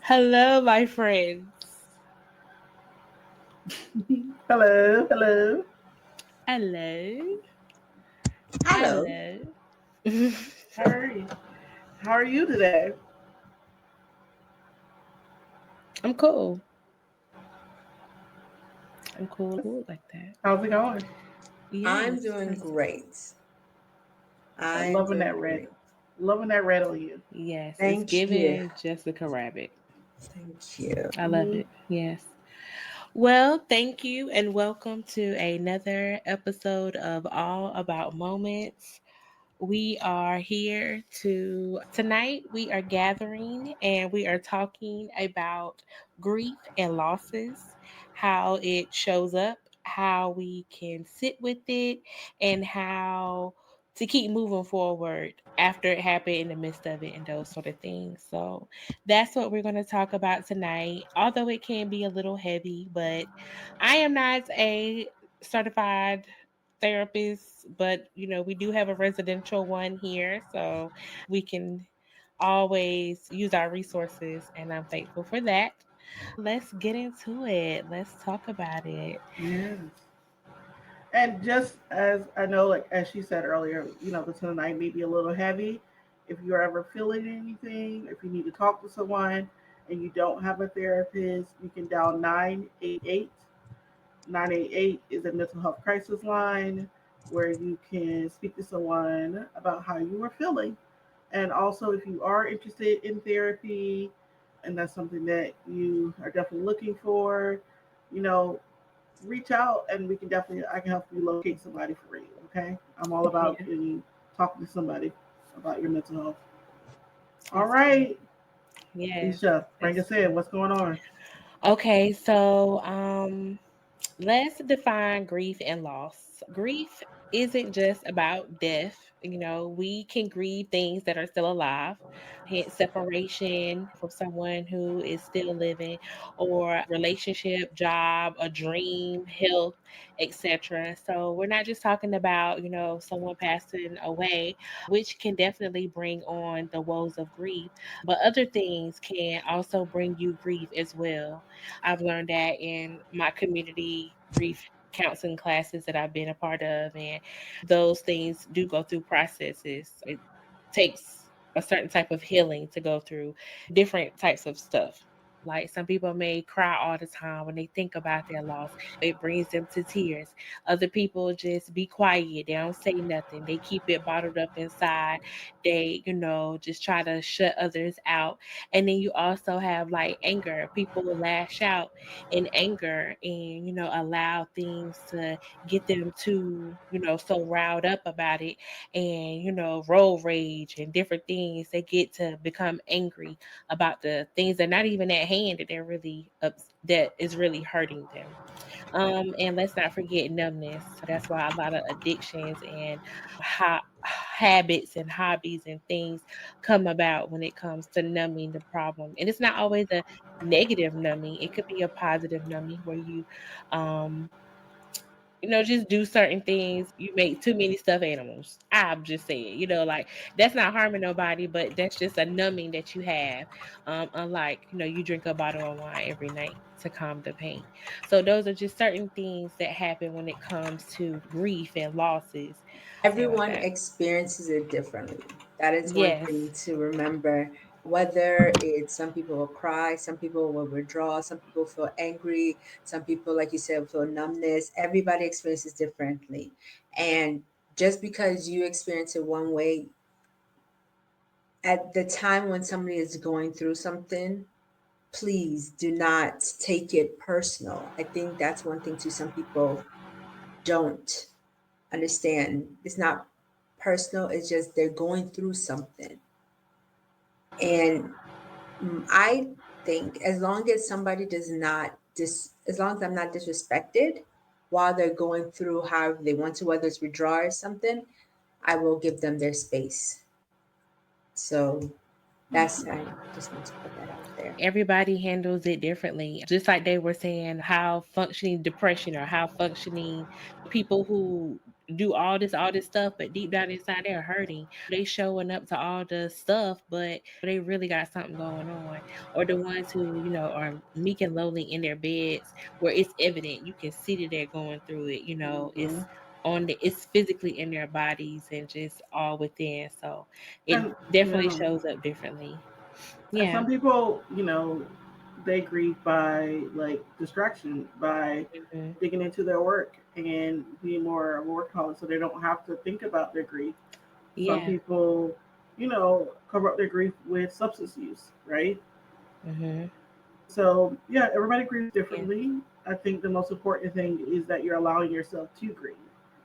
Hello, my friends. Hello, hello. Hello. Hello. Hello. How are you? How are you today? I'm cool. I'm cool like that. How's it going? I'm Yes. doing great. I'm I'm loving doing that red. great. Loving that red on you. Yes. It's Thank you. giving Jessica Rabbit. Thank you. I love Hmm. it. Yes. Well, thank you and welcome to another episode of All About Moments. We are here tonight we are gathering and we are talking about grief and losses, how it shows up, how we can sit with it, and how to keep moving forward after it happened, in the midst of it, and those sort of things. So that's what we're going to talk about tonight. Although it can be a little heavy, but I am not a certified therapist, but we do have a residential one here, so we can always use our resources, and I'm thankful for that. Let's get into it. Let's talk about it. Yes. And just as I know, like as she said earlier, the tonight may be a little heavy. If you're ever feeling anything, if you need to talk to someone and you don't have a therapist, you can dial 988. 988 is a mental health crisis line where you can speak to someone about how you were feeling. And also, if you are interested in therapy and that's something that you are definitely looking for, you know, reach out and I can help you locate somebody for you. Okay. I'm all about Yeah. talking to somebody about your mental health. All Yes, ma'am. right. Yes. Isha, bring That's us true. in. What's going on? Okay, so let's define grief and loss. Grief isn't just about death. We can grieve things that are still alive, hence separation from someone who is still living, or relationship, job, a dream, health, etc. So we're not just talking about, someone passing away, which can definitely bring on the woes of grief, but other things can also bring you grief as well. I've learned that in my community grief counseling classes that I've been a part of, and those things do go through processes. It takes a certain type of healing to go through different types of stuff. Like some people may cry all the time when they think about their loss. It brings them to tears. Other people just be quiet. They don't say nothing. They keep it bottled up inside. They, just try to shut others out. And then you also have like anger. People will lash out in anger and, allow things to get them too, so riled up about it, and, road rage and different things. They get to become angry about the things that are not even at hand, that they're really that is really hurting them. And let's not forget numbness. So that's why a lot of addictions and habits and hobbies and things come about when it comes to numbing the problem. And it's not always a negative numbing. It could be a positive numbing where you um just do certain things. You make too many stuffed animals. I'm just saying, like that's not harming nobody, but that's just a numbing that you have. Unlike, you drink a bottle of wine every night to calm the pain. So those are just certain things that happen when it comes to grief and losses. Say like Everyone that. experiences it differently. That is one Yes. thing to remember. Whether it's some people will cry, some people will withdraw, some people feel angry, some people, like you said, feel numbness. Everybody experiences differently. And just because you experience it one way, at the time when somebody is going through something, please do not take it personal. I think that's one thing too. Some people don't understand. It's not personal, it's just they're going through something. And I think as long as somebody does not as long as I'm not disrespected while they're going through however they want to, whether it's withdraw or something, I will give them their space. So I just want to put that out there. Everybody handles it differently. Just like they were saying, how functioning depression or how functioning people who do all this stuff, but deep down inside they're hurting. They showing up to all the stuff, but they really got something going on. Or the ones who, are meek and lowly in their beds, where it's evident, you can see that they're going through it. Hmm. It's physically in their bodies and just all within. So it And definitely yeah, shows up differently. and Yeah. some people, they grieve by like distraction, by Hmm. digging into their work and being more workaholic, so they don't have to think about their grief. Some Yeah. people, cover up their grief with substance use, right? Hmm. So yeah, everybody grieves Yeah. differently. I think the most important thing is that you're allowing yourself to grieve,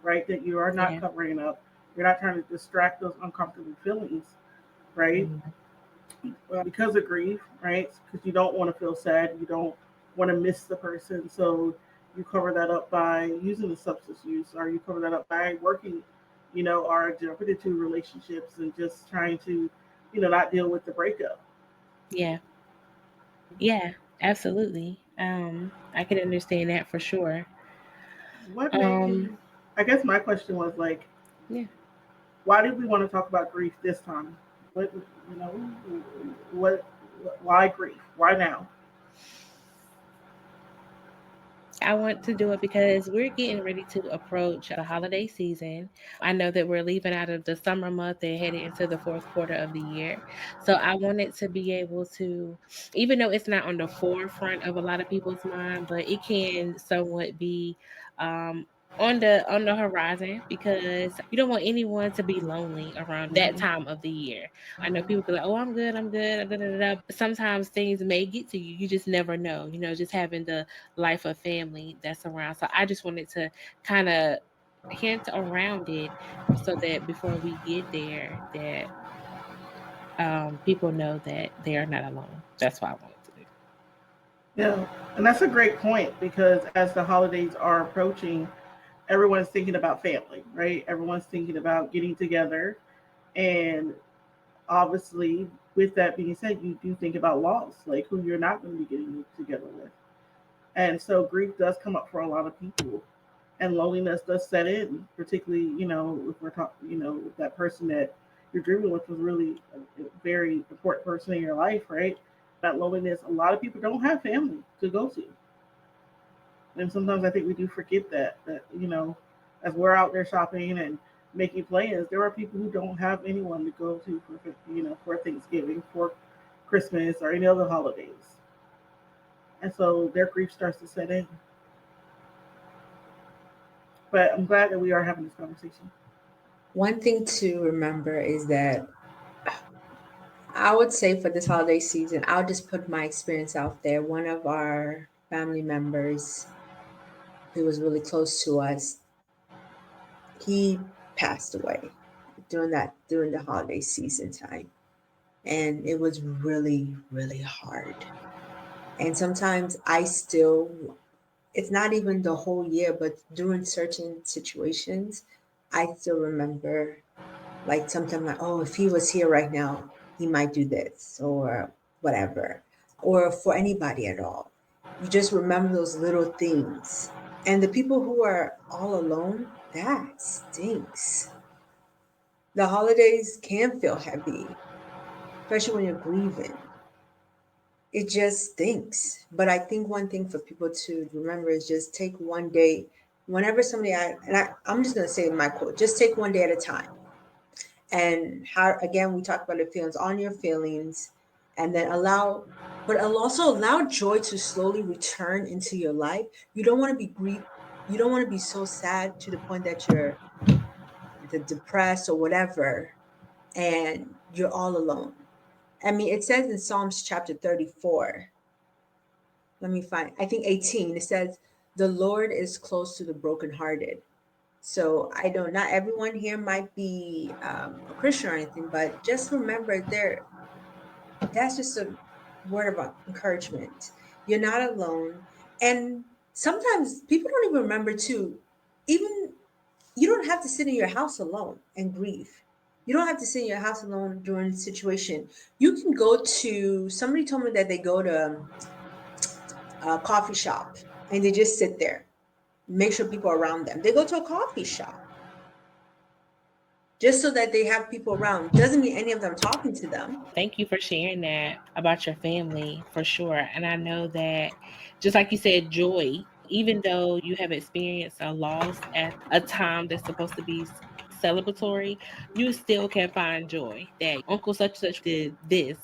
right? That you are not Yeah. covering up. You're not trying to distract those uncomfortable feelings, right? Hmm. Because of grief, right? Because you don't want to feel sad. You don't want to miss the person. So you cover that up by using the substance use, or you cover that up by working, or jumping into relationships and just trying to, not deal with the breakup. Yeah. Yeah, absolutely. I can understand that for sure. What made Um, you? I guess my question was like, yeah. why did we want to talk about grief this time? What, you know, what, why grief? Why now? I want to do it because we're getting ready to approach the holiday season. I know that we're leaving out of the summer month and headed into the fourth quarter of the year. So I wanted to be able to, even though it's not on the forefront of a lot of people's mind, but it can somewhat be um, on the horizon, because you don't want anyone to be lonely around that Hmm. time of the year. I know people be like, "Oh, I'm good, I'm good," da, da, da, da. But sometimes things may get to you. You just never know. Just having the life of family that's around. So I just wanted to kind of hint around it so that before we get there, that people know that they are not alone. That's what I wanted to do. Yeah, and that's a great point because as the holidays are approaching, everyone's thinking about family, right? Everyone's thinking about getting together, and obviously, with that being said, you do think about loss, like who you're not going to be getting together with, and so grief does come up for a lot of people, and loneliness does set in, particularly if we're talking, if that person that you're grieving with was really a very important person in your life, right? That loneliness, a lot of people don't have family to go to, and sometimes I think we do forget that as we're out there shopping and making plans, there are people who don't have anyone to go to for Thanksgiving, for Christmas, or any other holidays, and so their grief starts to set in. But I'm glad that we are having this conversation. One thing to remember is that I would say for this holiday season, I'll just put my experience out there. One of our family members who was really close to us, he passed away during the holiday season time. And it was really, really hard. And sometimes I still, it's not even the whole year, but during certain situations, I still remember, like sometimes like, oh, if he was here right now, he might do this or whatever, or for anybody at all. You just remember those little things. And the people who are all alone, that stinks. The holidays can feel heavy, especially when you're grieving. It just stinks. But I think one thing for people to remember is just take one day. Whenever somebody, I'm just going to say my quote, just take one day at a time. And how, again, we talked about the feelings, on your feelings, and then but I'll also allow joy to slowly return into your life. You don't want to be grief. You don't want to be so sad to the point that you're depressed or whatever, and you're all alone. I mean, it says in Psalms chapter 34, let me find, I think 18, it says, the Lord is close to the brokenhearted. So I don't, not everyone here might be a Christian or anything, but just remember that's just a word of encouragement. You're not alone. And sometimes people don't even remember too, even you don't have to sit in your house alone and grieve. You don't have to sit in your house alone during the situation. You can go to, somebody told me that they go to a coffee shop and they just sit there, make sure people are around them. They go to a coffee shop. just so that they have people around. Doesn't mean any of them talking to them. Thank you for sharing that about your family for sure. And I know that, just like you said, joy, even though you have experienced a loss at a time that's supposed to be celebratory, you still can find joy that Uncle such such did this.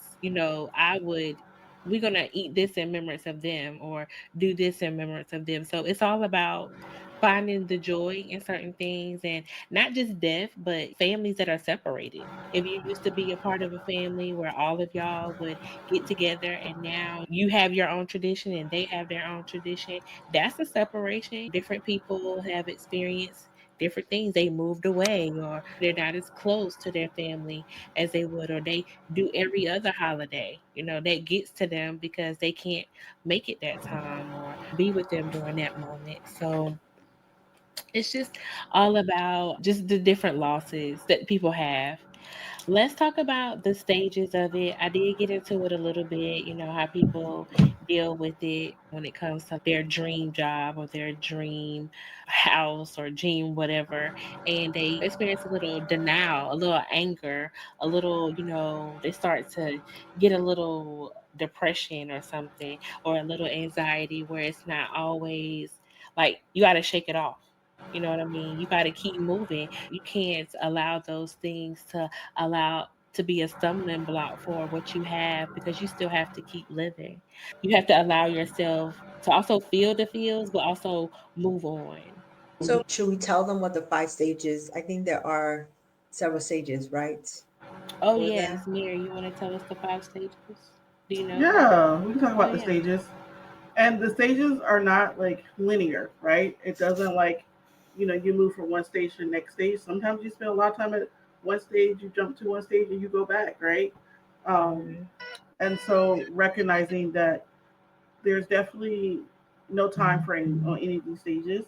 We're going to eat this in remembrance of them or do this in remembrance of them. So it's all about finding the joy in certain things, and not just death, but families that are separated. If you used to be a part of a family where all of y'all would get together and now you have your own tradition and they have their own tradition, that's a separation. Different people have experienced different things. They moved away or they're not as close to their family as they would, or they do every other holiday, that gets to them because they can't make it that time or be with them during that moment. So it's just all about just the different losses that people have. Let's talk about the stages of it. I did get into it a little bit, how people deal with it when it comes to their dream job or their dream house or dream whatever. And they experience a little denial, a little anger, a little, they start to get a little depression or something, or a little anxiety where it's not always like you got to shake it off. You know what I mean? You got to keep moving. You can't allow those things to allow to be a stumbling block for what you have, because you still have to keep living. You have to allow yourself to also feel the feels, but also move on. So should we tell them what the 5 stages? I think there are several stages, right? Oh, For that. yes, Mary, you want to tell us the 5 stages? Do you know? Yeah, we can talk Oh, about the yeah. stages. And the stages are not like linear, right? It doesn't like, you move from one stage to the next stage. Sometimes you spend a lot of time at one stage, you jump to one stage and you go back, right? Um, Hmm. and so recognizing that there's definitely no time frame on any of these stages.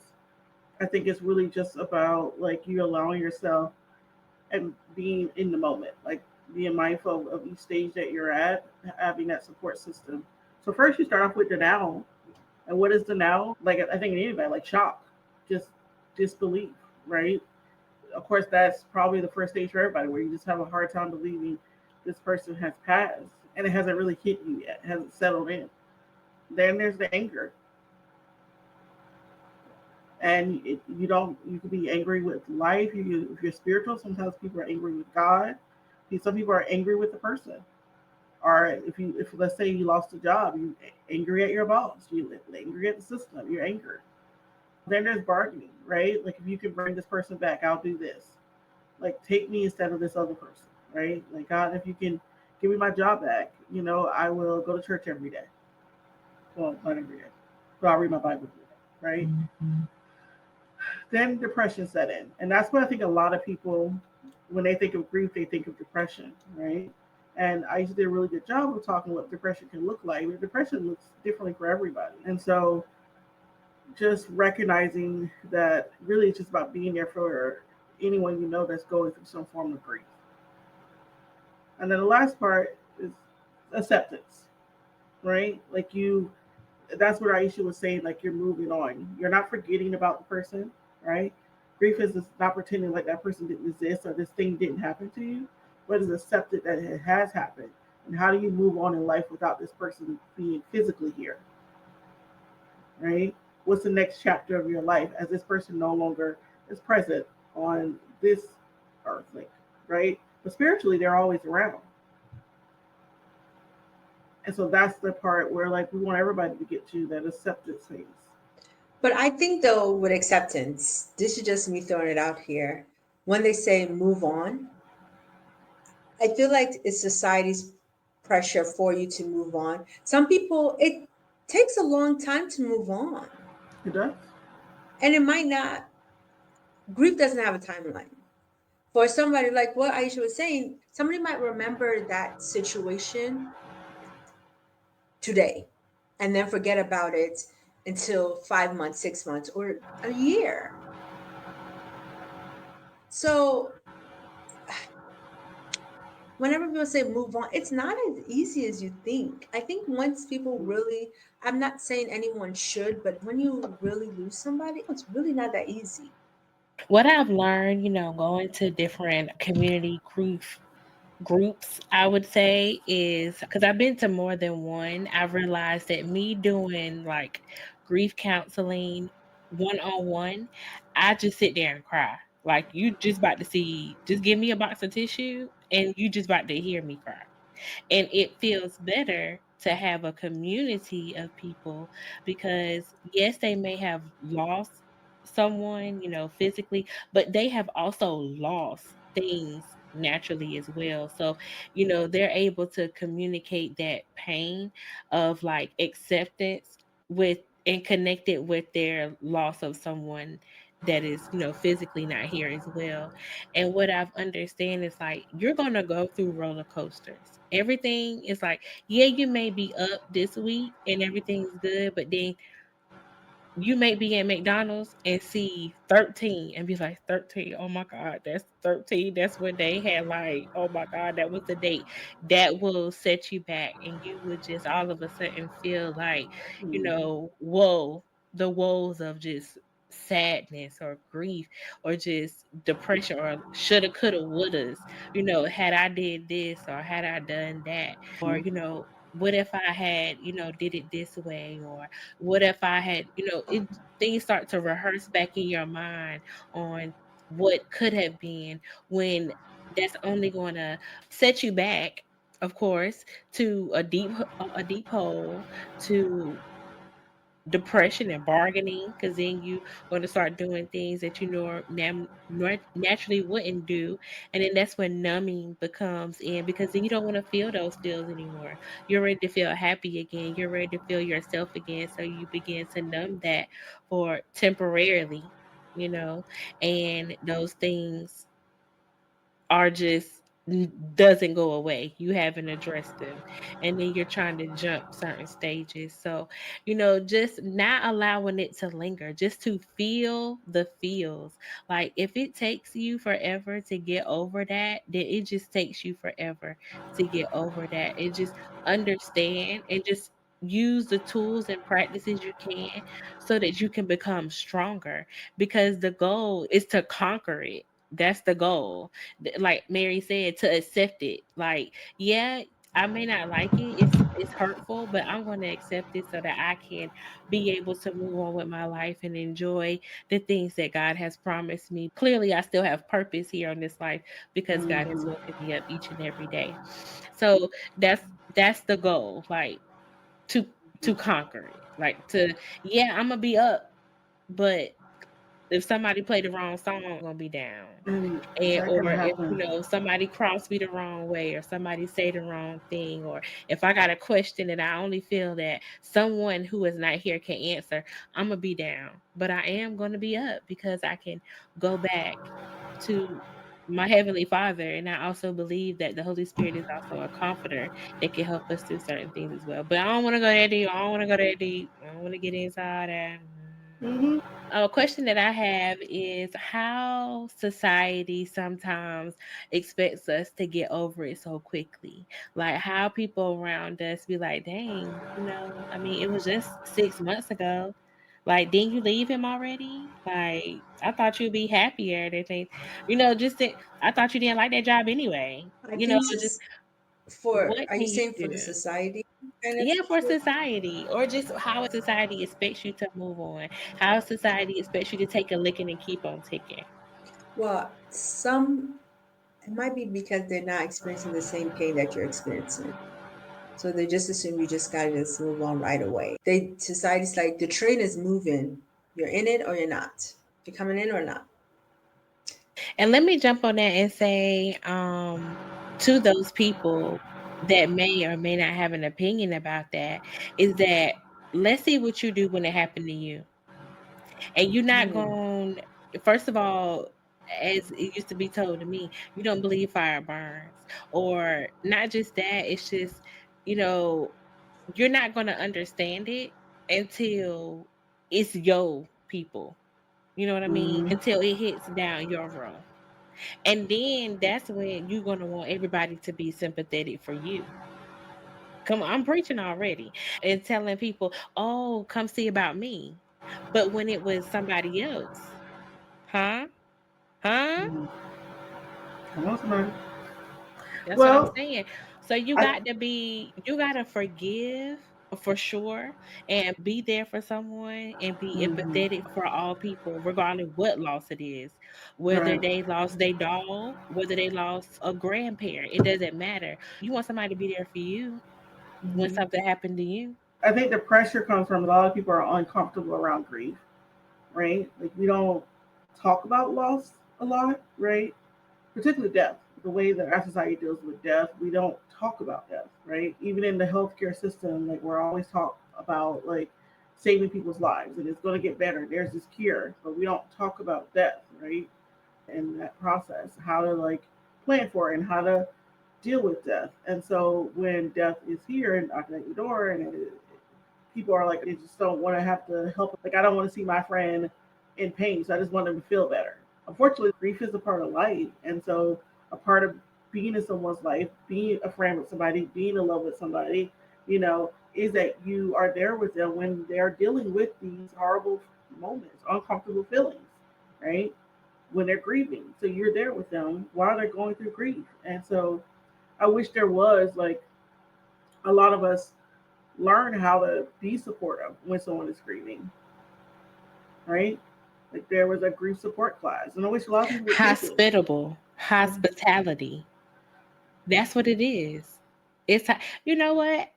I think it's really just about like you allowing yourself and being in the moment, like being mindful of each stage that you're at, having that support system. So first you start off with the now. And what is the now? Like I think in anybody, like shock, just disbelief, right? Of course, that's probably the first stage for everybody, where you just have a hard time believing this person has passed, and it hasn't really hit you yet, it hasn't settled in. Then there's the anger, and you don't. You can be angry with life. If you're spiritual, sometimes people are angry with God. Some people are angry with the person. Or if let's say you lost a job, you angry at your boss, you angry at the system, you're angry. Then there's bargaining, right? Like if you can bring this person back, I'll do this. Like take me instead of this other person, right? Like God, if you can give me my job back, I will go to church every day. Well, not every day, but I'll read my Bible every day, right? Mm-hmm. Then depression set in, and that's what I think a lot of people, when they think of grief, they think of depression, right? And I used to do a really good job of talking what depression can look like. But depression looks differently for everybody, and so just recognizing that really it's just about being there for anyone that's going through some form of grief. And then the last part is acceptance, right? Like that's what Aisha was saying, like you're moving on. You're not forgetting about the person, right? Grief is just not pretending like that person didn't exist or this thing didn't happen to you, but is accepted that it has happened. And how do you move on in life without this person being physically here, right? What's the next chapter of your life as this person no longer is present on this earth, like, right? But spiritually, they're always around. And so that's the part where, like, we want everybody to get to that acceptance phase. But I think though with acceptance, this is just me throwing it out here. When they say move on, I feel like it's society's pressure for you to move on. Some people, it takes a long time to move on. It does. And it might not, grief doesn't have a timeline. For somebody like what Aisha was saying, somebody might remember that situation today and then forget about it until 5 months, 6 months, or a year. So whenever people say move on, it's not as easy as you think. I think once people really, I'm not saying anyone should, but when you really lose somebody, it's really not that easy. What I've learned, going to different community groups, I would say, is because I've been to more than one. I've realized that me doing like grief counseling one on one, I just sit there and cry. Like, you just about to see, just give me a box of tissue and you just about to hear me cry. And it feels better to have a community of people because, yes, they may have lost someone, physically, but they have also lost things naturally as well. So, they're able to communicate that pain of like acceptance with and connect it with their loss of someone that is, physically not here as well. And what I've understand is like you're gonna go through roller coasters. Everything is like, yeah, you may be up this week and everything's good, but then you may be at McDonald's and see 13 and be like, 13, oh my God, that's 13. That's when they had like, oh my God, that was the date. That will set you back and you would just all of a sudden feel like, whoa, the woes of just sadness or grief or just depression or shoulda, coulda, wouldas, had I did this or had I done that, or, what if I had, did it this way, or what if I had, things start to rehearse back in your mind on what could have been, when that's only going to set you back, of course, to a deep hole, to depression and bargaining, because then you going to start doing things that naturally wouldn't do. And then that's when numbing becomes in, because then you don't want to feel those feels anymore. You're ready to feel happy again, you're ready to feel yourself again, so you begin to numb that for temporarily, you know and those things are just doesn't go away. You haven't addressed them. And then you're trying to jump certain stages. So, just not allowing it to linger, just to feel the feels. Like if it takes you forever to get over that, then it just takes you forever to get over that. And just understand and just use the tools and practices you can so that you can become stronger, because the goal is to conquer it. That's the goal. Like Mary said, to accept it. Like, yeah, I may not like it. It's hurtful, but I'm going to accept it so that I can be able to move on with my life and enjoy the things that God has promised me. Clearly, I still have purpose here on this life because God has Mm-hmm. woken me up each and every day. So that's the goal. Like, to conquer it. Like, to, yeah, I'm gonna be up, but if somebody play the wrong song, I'm gonna be down. And And that can or if, happen. somebody cross me the wrong way, or somebody say the wrong thing, or if I got a question and I only feel that someone who is not here can answer, I'm gonna be down. But I am gonna be up because I can go back to my heavenly Father, and I also believe that the Holy Spirit is also a comforter that can help us through certain things as well. But I don't want to go that deep. I don't want to go that deep. I don't want to get inside that. Mm-hmm. A question that I have is how society sometimes expects us to get over it so quickly. Like how people around us be like, dang, I mean, it was just 6 months ago. Like, didn't you leave him already? Like, I thought you'd be happier. They think, just that I thought you didn't like that job anyway. I think Just for, what are can you you saying for do? the society kind of Yeah, for situation? society, or just how society expects you to move on, how society expects you to take a licking and keep on ticking. Well, some, it might be because they're not experiencing the same pain that you're experiencing. So they just assume you just gotta just move on right away. Society's like the train is moving. You're in it or you're not. You're coming in or not. And let me jump on that and say, to those people that may or may not have an opinion about that, is that let's see what you do when it happened to you. And you're not Hmm. going, first of all, as it used to be told to me, you don't believe fire burns. Or not just that, it's just, you know, you're not going to understand it until it's your people. You know what I mean? Mm-hmm. Until it hits down your row. And then that's when you're going to want everybody to be sympathetic for you. Come on, I'm preaching already and telling people, oh, come see about me. But when it was somebody else, huh? Huh? Mm. Come on, somebody. That's what I'm Well, saying. So I. you got to forgive for sure and be there for someone and be Mhm. empathetic for all people, regardless what loss it is. Whether Right. they lost their dog, whether they lost a grandparent, it doesn't matter. You want somebody to be there for you when Mhm. something happened to you. I think the pressure comes from a lot of people are uncomfortable around grief, right? Like we don't talk about loss a lot, right? Particularly death. The way that our society deals with death, we don't talk about death, right? Even in the healthcare system, like we're always talk about like saving people's lives and it's going to get better. There's this cure, but we don't talk about death, right? In that process, how to like plan for it and how to deal with death. And so when death is here and knocking at your door, and people are like, they just don't want to have to help. Like, I don't want to see my friend in pain, so I just want them to feel better. Unfortunately, grief is a part of life, and so a part of being in someone's life, being a friend with somebody, being in love with somebody, is that you are there with them when they're dealing with these horrible moments, uncomfortable feelings, right? When they're grieving. So you're there with them while they're going through grief. And so I wish there was like a lot of us learn how to be supportive when someone is grieving, right? Like there was a grief support class, and I wish a lot of people would take it. Hospitable, Mhm. hospitality. That's what it is. You know what?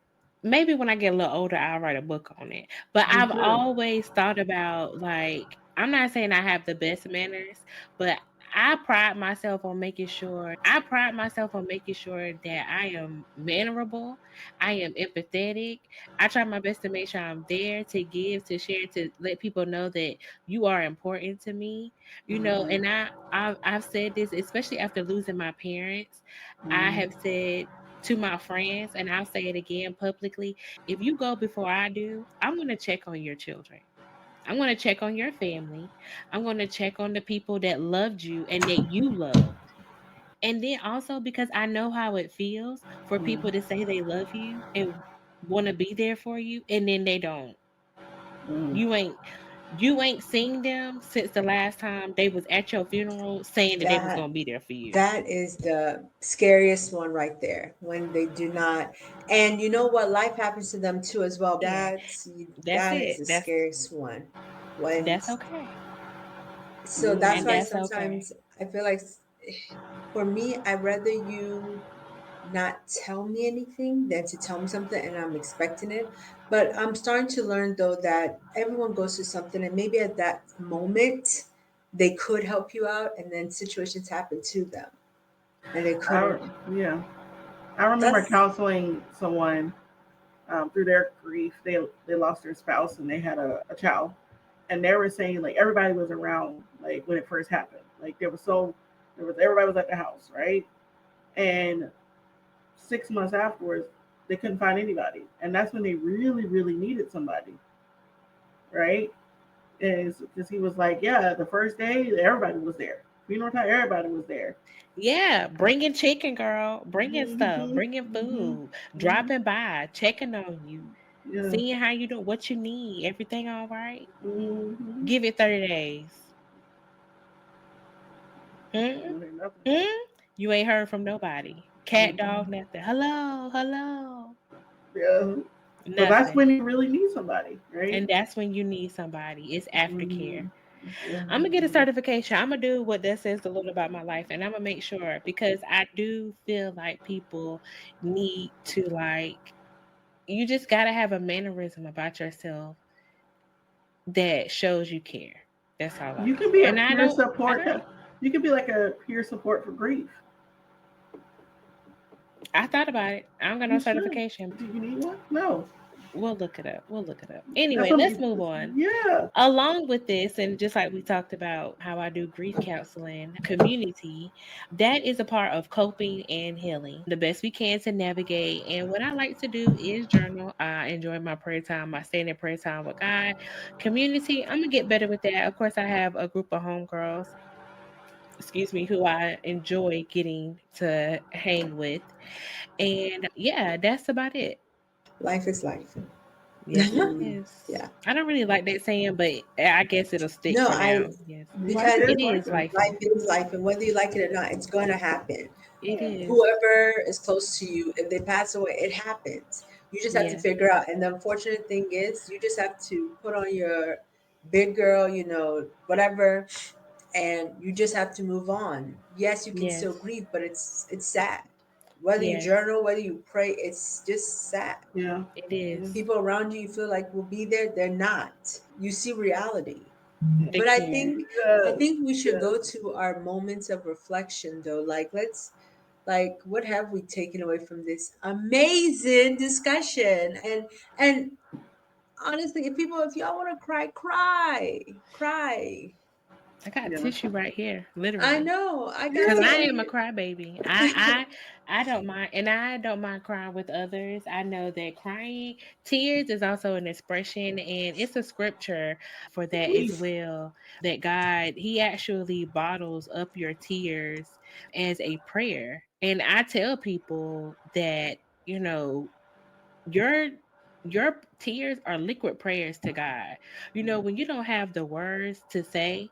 Maybe when I get a little older, I'll write a book on it. But Me I've too. always thought about like I'm not saying I have the best manners, but I pride myself on making sure that I am mannerable, I am empathetic. I try my best to make sure I'm there to give, to share, to let people know that you are important to me. Hmm. And I've said this, especially after losing my parents. I Hmm. have said to my friends, and I'll say it again publicly, if you go before I do, I'm going to check on your children. I'm going to check on your family. I'm going to check on the people that loved you and that you loved. And then also because I know how it feels for people to say they love you and want to be there for you and then they don't. Hmm. You ain't you ain't seen them since the last time they was at your funeral saying that they was That going to be there for you. that is the scariest one right there, when they do not. And you know what, life happens to them too as well, but Yeah. That's that is it. the scariest one. When That's okay. So Hmm. that's And why that's okay. sometimes I feel like, for me, I'd rather you not tell me anything than to tell me something and I'm expecting it. But I'm starting to learn though that everyone goes through something, and maybe at that moment they could help you out, and then situations happen to them and they I, couldn't. yeah, I remember That's counseling someone through their grief. They lost their spouse and they had a child, and they were saying like everybody was around like when it first happened. Like there was everybody was at the house, right? And 6 months afterwards, they couldn't find anybody, and that's when they really, really needed somebody, right? And because he was like, yeah, the first day everybody was there, funeral time, everybody was there. Yeah, bringing chicken, girl, bringing stuff, Mm-hmm. bringing Mm-hmm. food, Mm-hmm. dropping by, checking on you, Yeah. seeing how you doing, what you need, everything all right. Mm-hmm. Give it 30 days. Hmm? I don't hear nothing. Hmm? You ain't heard from nobody. Cat, dog, Mm-hmm. nothing. Hello, hello. Yeah. So that's Nothing. when you really need somebody, right? And that's when you need somebody. It's aftercare. Mm-hmm. Yeah. I'm gonna get a certification. I'm gonna do what that says a little about my life, and I'm gonna make sure because I do feel like people need to like. You just gotta have a mannerism about yourself that shows you care. That's all I'm You gonna can say. be a And peer I support. don't. You can be like a peer support for grief. I thought about it. I don't got no You should. certification. Do you need one? No. We'll look it up. We'll look it up. That's Anyway, what. let's move on. Yeah. Along with this, and just like we talked about how I do grief counseling, community, that is a part of coping and healing. The best we can to navigate. And what I like to do is journal. I enjoy my prayer time, my standing prayer time with God. Community, I'm gonna get better with that. Of course, I have a group of homegirls, excuse me, who I enjoy getting to hang with. And yeah, that's about it. life is life. Yes, it Yeah. is. I don't really like that saying, but I guess it'll stick No, for I now. Yes. Life because It is like is that. life. life is life, and whether you like it or not, it's going to happen. It is. Whoever is close to you, if they pass away, it happens. You just have to Yes. figure out. And the unfortunate thing is, you just have to put on your big girl, whatever, and you just have to move on. Yes, you can still Yes. grieve, but it's sad. Whether you Yes. journal, whether you pray, it's just sad. Yeah. It Yeah. is. People around you, you feel like will be there, they're not. You see reality. They But I can. think I Yes. think we should Yes. go to our moments of reflection though. Like what have we taken away from this amazing discussion? And honestly, if y'all want to cry, cry. I got Yeah. tissue right here, I literally. know I got Cause I Yeah. tissue am a here. crybaby. I don't mind, and I don't mind crying with others. I know that crying, tears is also an expression, and it's a scripture for that as Release. well. That God, He actually bottles up your tears as a prayer. And I tell people that you know your your tears are liquid prayers to God. When you don't have the words to say,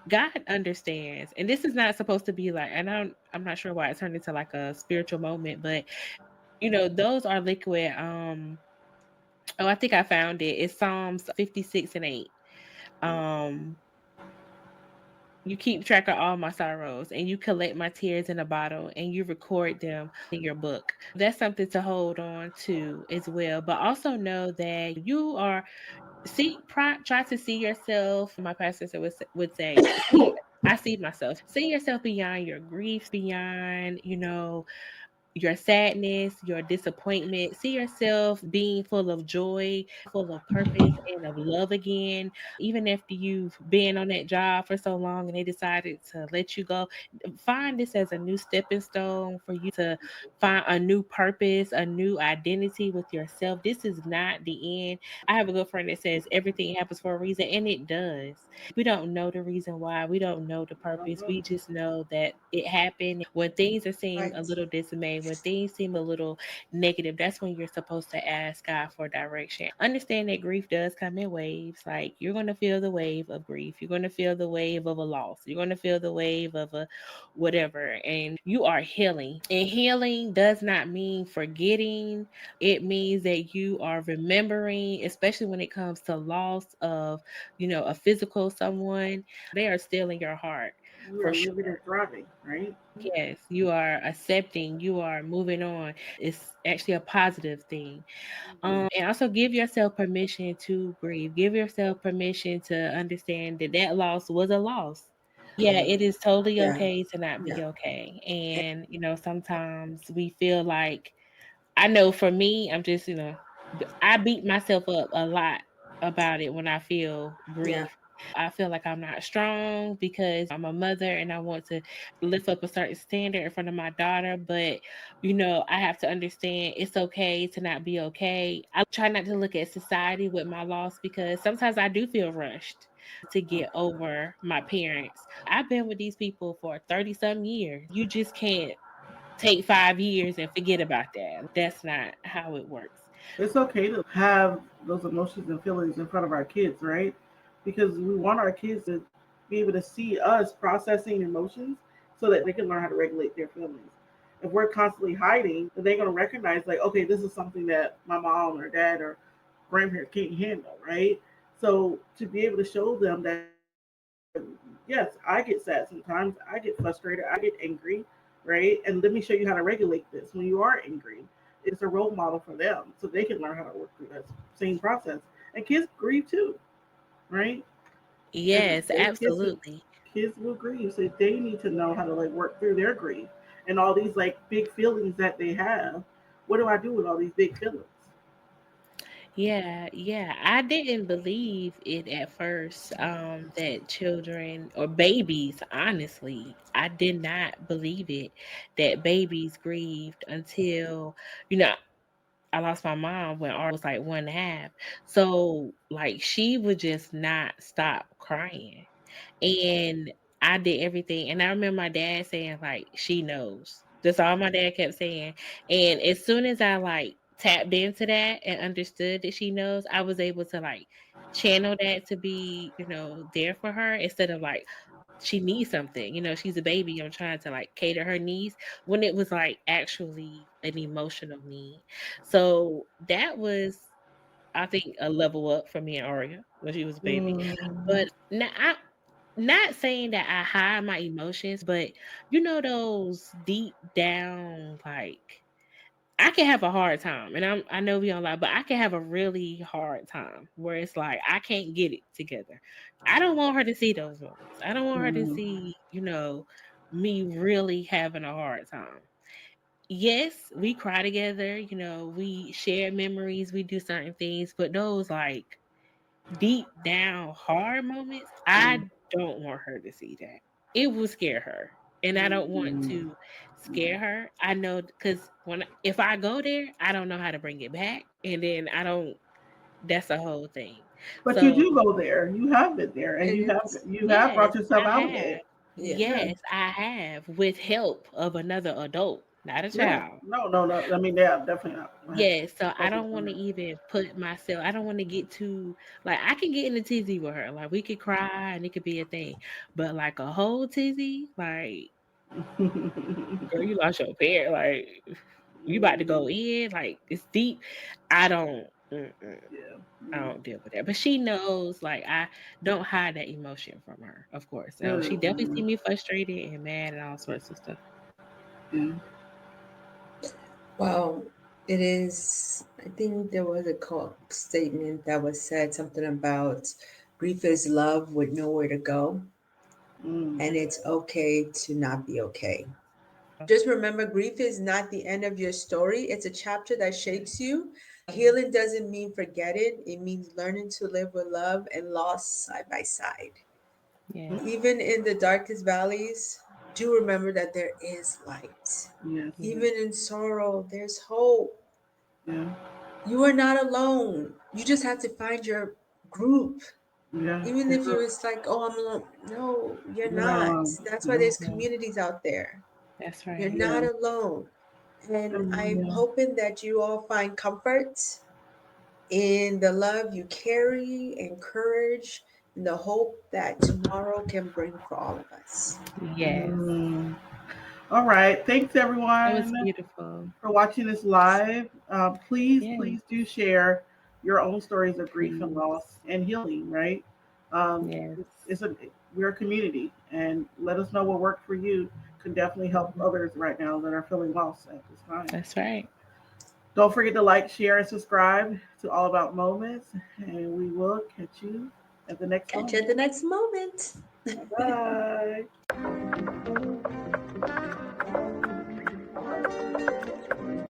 God understands. And this is not supposed to be like, and I'm not sure why it turned into like a spiritual moment, but those are liquid. Oh, I think I found it. It's Psalms 56 and 8. Um, you keep track of all my sorrows and you collect my tears in a bottle and you record them in your book. That's something to hold on to as well. But also know that you are try to see yourself. My pastor would say, see, I see myself. See yourself beyond your griefs, beyond your sadness, your disappointment. See yourself being full of joy, full of purpose and of love again. Even after you've been on that job for so long and they decided to let you go, find this as a new stepping stone for you to find a new purpose, a new identity with yourself. This is not the end. I have a good friend that says everything happens for a reason, and it does. We don't know the reason why. We don't know the purpose. We just know that it happened. When things are seem a Right. little dismayed, when things seem a little negative, that's when you're supposed to ask God for direction. Understand that grief does come in waves. Like you're gonna feel the wave of grief. You're gonna feel the wave of a loss. You're gonna feel the wave of a whatever. And you are healing. And healing does not mean forgetting. It means that you are remembering, especially when it comes to loss of, a physical someone. They are still in your heart You for are sure. living and thriving, right? Yes, you are accepting, you are moving on. It's actually a positive thing. And also give yourself permission to grieve. Give yourself permission to understand that that loss was a loss. Yeah, it is totally Yeah. okay to not Yeah. be okay. And, sometimes we feel like, I know for me, I'm just, I beat myself up a lot about it when I feel Yeah. grief. I feel like I'm not strong because I'm a mother and I want to lift up a certain standard in front of my daughter. But, I have to understand it's okay to not be okay. I try not to look at society with my loss because sometimes I do feel rushed to get over my parents. I've been with these people for 30 some years. You just can't take 5 years and forget about that. That's not how it works. It's okay to have those emotions and feelings in front of our kids, right? Because we want our kids to be able to see us processing emotions so that they can learn how to regulate their feelings. If we're constantly hiding, then they're going to recognize, like, okay, this is something that my mom or dad or grandparents can't handle, right? So to be able to show them that, yes, I get sad sometimes, I get frustrated, I get angry, right? And let me show you how to regulate this when you are angry. It's a role model for them so they can learn how to work through that same process. And kids grieve too, right? And Yes, absolutely. kids will grieve, so they need to know how to like work through their grief and all these like big feelings that they have. What do I do with all these big feelings? Yeah, yeah. I didn't believe it at first, that children or babies, honestly, I did not believe it that babies grieved until, you know, I lost my mom when R was like 1.5. So like she would just not stop crying. And I did everything. And I remember my dad saying, like, she knows. That's all my dad kept saying. And as soon as I like tapped into that and understood that she knows, I was able to like channel that to be, there for her instead of like she needs something. She's a baby. I'm trying to like cater her needs when it was like actually an emotional need. So that was, I think, a level up for me and Aria when she was a baby. Mm, But now I not saying that I hide my emotions, but those deep down, like I can have a hard time, and I know we don't lie, but I can have a really hard time where it's like I can't get it together. I don't want her to see those moments. I don't want her to mm, see, me really having a hard time. Yes, we cry together, we share memories, we do certain things, but those like deep down hard moments, I mm, don't want her to see that. It will scare her. And I don't want mm, to scare her. I know because if I go there, I don't know how to bring it back. And then I don't that's a whole thing. but you do So go there. You have been there, and And you have yes, brought yourself I out of have. it. yeah. Yeah, Yes, I have with help of another adult, not a yeah. child. No, no, no. I mean, yeah, definitely not. I have Yes, so I focus don't on wanna it. even put myself I don't wanna get too like, I can get in a tizzy with her, like, we could cry and it could be a thing, but, like, a whole tizzy, like, "Girl, you lost your parent, like, you about to go in, like, it's deep." I don't Yeah. I don't deal with that, but she knows, like, I don't hide that emotion from her, of course, so she definitely Mm, see me frustrated and mad and all sorts of stuff. yeah. Well, it is. I think there was a statement that was said something about grief is love with nowhere to go, Mm, and it's okay to not be okay. Just remember, grief is not the end of your story. It's a chapter that shapes you. Healing doesn't mean forgetting, it means learning to live with love and loss side by side. mm, Yes, Even in the darkest valleys, do remember that there is light. yes. yes, Even in sorrow, there's hope. Yeah. You are not alone. You just have to find your group. Yeah. Even You're, if you it's like, oh, I'm alone. No, you're you're not not. alone. That's why No. there's no, communities out there. that's You're right. not Yeah. alone. And I'm Yeah. hoping that you all find comfort in the love you carry and courage and the hope that tomorrow can bring for all of us. Yes, Mm. All right. Thanks, that was everyone, beautiful. for watching this live. Please, Yes, please do share your own stories of grief and please. loss and healing. Right? Um, Yes. we're a community, and let us know what worked for you. Can definitely help Mhm. others right now that are feeling lost at this time. That's right. Don't forget to like, share, and subscribe to All About Moments, and we will catch you at the next Catch you moment. at the next moment. Bye bye.